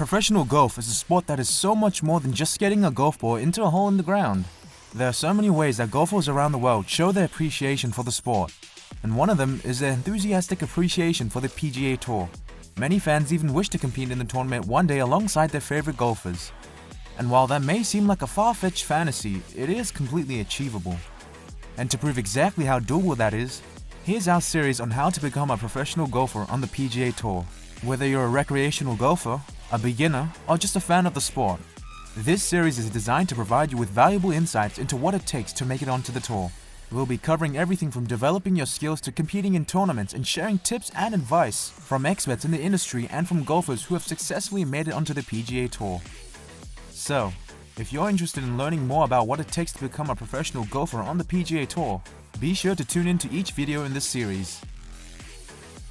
Professional golf is a sport that is so much more than just getting a golf ball into a hole in the ground. There are so many ways that golfers around the world show their appreciation for the sport, and one of them is their enthusiastic appreciation for the PGA Tour. Many fans even wish to compete in the tournament one day alongside their favorite golfers. And while that may seem like a far-fetched fantasy, it is completely achievable. And to prove exactly how doable that is, here's our series on how to become a professional golfer on the PGA Tour. Whether you're a recreational golfer, a beginner, or just a fan of the sport, this series is designed to provide you with valuable insights into what it takes to make it onto the tour. We'll be covering everything from developing your skills to competing in tournaments and sharing tips and advice from experts in the industry and from golfers who have successfully made it onto the PGA Tour. So, if you're interested in learning more about what it takes to become a professional golfer on the PGA Tour, be sure to tune in to each video in this series.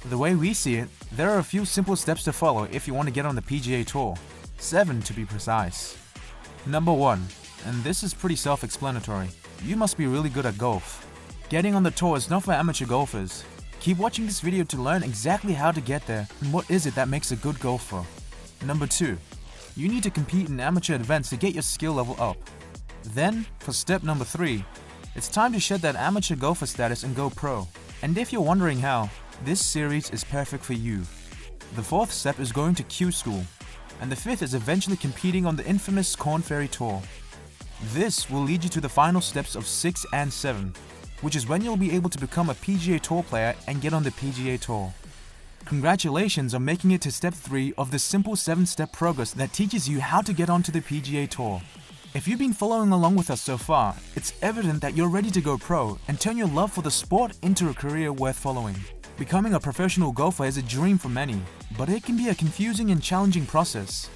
The way we see it, there are a few simple steps to follow if you want to get on the PGA Tour. 7 to be precise. Number 1, and this is pretty self-explanatory, you must be really good at golf. Getting on the tour is not for amateur golfers. Keep watching this video to learn exactly how to get there and what is it that makes a good golfer. Number 2, you need to compete in amateur events to get your skill level up. Then, for step number 3, it's time to shed that amateur golfer status and go pro. And if you're wondering how, this series is perfect for you. The 4th step is going to Q School, and the 5th is eventually competing on the infamous Korn Ferry Tour. This will lead you to the final steps of 6 and 7, which is when you'll be able to become a PGA Tour player and get on the PGA Tour. Congratulations on making it to step 3 of this simple 7-step progress that teaches you how to get onto the PGA Tour. If you've been following along with us so far, it's evident that you're ready to go pro and turn your love for the sport into a career worth following. Becoming a professional golfer is a dream for many, but it can be a confusing and challenging process.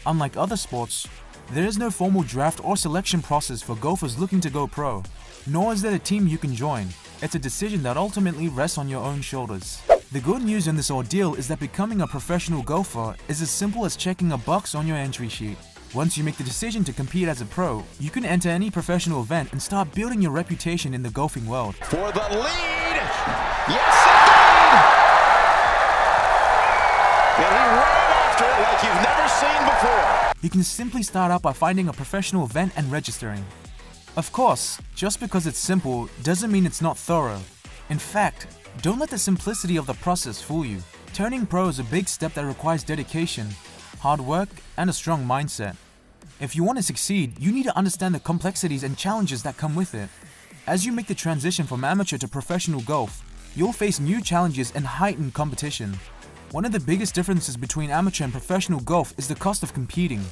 Unlike other sports, there is no formal draft or selection process for golfers looking to go pro, nor is there a team you can join. It's a decision that ultimately rests on your own shoulders. The good news in this ordeal is that becoming a professional golfer is as simple as checking a box on your entry sheet. Once you make the decision to compete as a pro, you can enter any professional event and start building your reputation in the golfing world. For the lead! Yes, indeed! And he ran after it like you've never seen before. You can simply start out by finding a professional event and registering. Of course, just because it's simple doesn't mean it's not thorough. In fact, don't let the simplicity of the process fool you. Turning pro is a big step that requires dedication, hard work, and a strong mindset. If you want to succeed, you need to understand the complexities and challenges that come with it. As you make the transition from amateur to professional golf, you'll face new challenges and heightened competition. One of the biggest differences between amateur and professional golf is the cost of competing.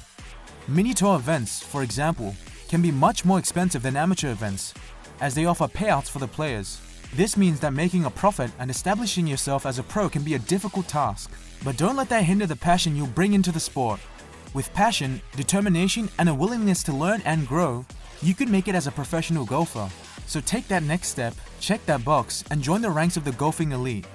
Mini tour events, for example, can be much more expensive than amateur events, as they offer payouts for the players. This means that making a profit and establishing yourself as a pro can be a difficult task. But don't let that hinder the passion you'll bring into the sport. With passion, determination, and a willingness to learn and grow, you can make it as a professional golfer. So take that next step, check that box, and join the ranks of the golfing elite.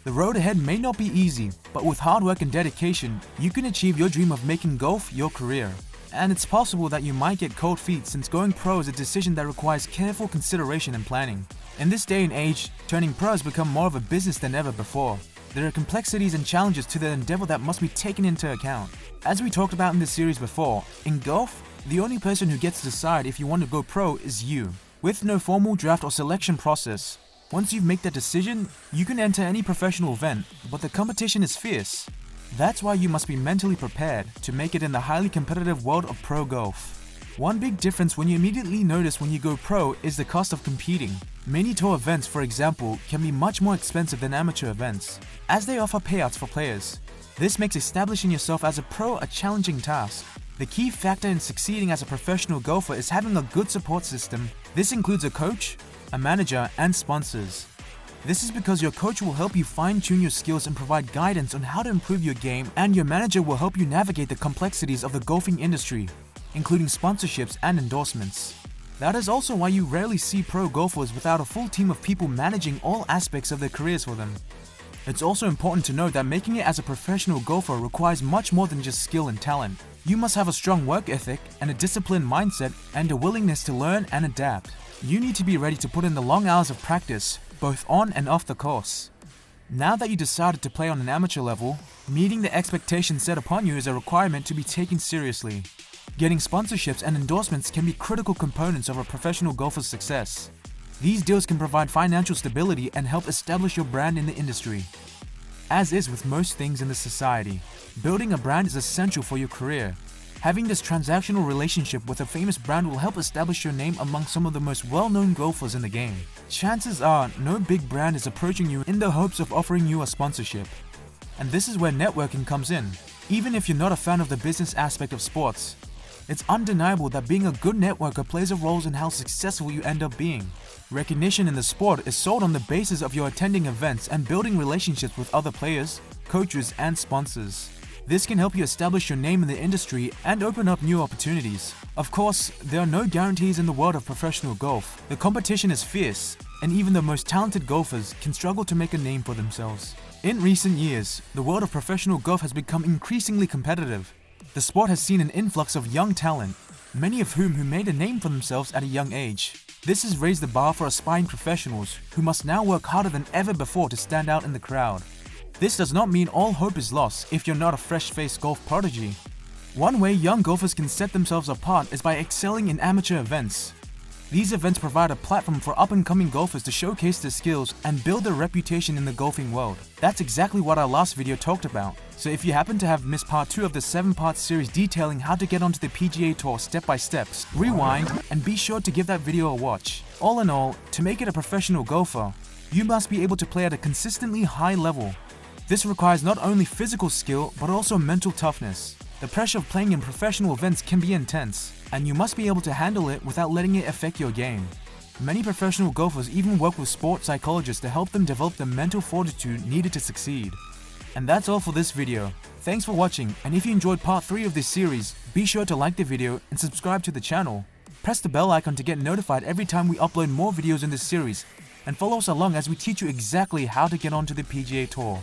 The road ahead may not be easy, but with hard work and dedication, you can achieve your dream of making golf your career. And it's possible that you might get cold feet since going pro is a decision that requires careful consideration and planning. In this day and age, turning pro has become more of a business than ever before. There are complexities and challenges to the endeavor that must be taken into account. As we talked about in this series before, in golf, the only person who gets to decide if you want to go pro is you. With no formal draft or selection process, once you've made that decision, you can enter any professional event, but the competition is fierce. That's why you must be mentally prepared to make it in the highly competitive world of pro golf. One big difference when you immediately notice when you go pro is the cost of competing. Mini tour events, for example, can be much more expensive than amateur events, as they offer payouts for players. This makes establishing yourself as a pro a challenging task. The key factor in succeeding as a professional golfer is having a good support system. This includes a coach, a manager, and sponsors. This is because your coach will help you fine-tune your skills and provide guidance on how to improve your game, and your manager will help you navigate the complexities of the golfing industry, including sponsorships and endorsements. That is also why you rarely see pro golfers without a full team of people managing all aspects of their careers for them. It's also important to note that making it as a professional golfer requires much more than just skill and talent. You must have a strong work ethic and a disciplined mindset and a willingness to learn and adapt. You need to be ready to put in the long hours of practice, both on and off the course. Now that you decided to play on an amateur level, meeting the expectations set upon you is a requirement to be taken seriously. Getting sponsorships and endorsements can be critical components of a professional golfer's success. These deals can provide financial stability and help establish your brand in the industry. As is with most things in this society, building a brand is essential for your career. Having this transactional relationship with a famous brand will help establish your name among some of the most well-known golfers in the game. Chances are, no big brand is approaching you in the hopes of offering you a sponsorship. And this is where networking comes in. Even if you're not a fan of the business aspect of sports, it's undeniable that being a good networker plays a role in how successful you end up being. Recognition in the sport is sold on the basis of your attending events and building relationships with other players, coaches, and sponsors. This can help you establish your name in the industry and open up new opportunities. Of course, there are no guarantees in the world of professional golf. The competition is fierce, and even the most talented golfers can struggle to make a name for themselves. In recent years, the world of professional golf has become increasingly competitive. The sport has seen an influx of young talent, many of whom made a name for themselves at a young age. This has raised the bar for aspiring professionals who must now work harder than ever before to stand out in the crowd. This does not mean all hope is lost if you're not a fresh-faced golf prodigy. One way young golfers can set themselves apart is by excelling in amateur events. These events provide a platform for up-and-coming golfers to showcase their skills and build their reputation in the golfing world. That's exactly what our last video talked about. So if you happen to have missed part 2 of the 7-part series detailing how to get onto the PGA Tour step by step, rewind and be sure to give that video a watch. All in all, to make it a professional golfer, you must be able to play at a consistently high level. This requires not only physical skill, but also mental toughness. The pressure of playing in professional events can be intense, and you must be able to handle it without letting it affect your game. Many professional golfers even work with sports psychologists to help them develop the mental fortitude needed to succeed. And that's all for this video. Thanks for watching, and if you enjoyed part 3 of this series, be sure to like the video and subscribe to the channel. Press the bell icon to get notified every time we upload more videos in this series, and follow us along as we teach you exactly how to get onto the PGA Tour.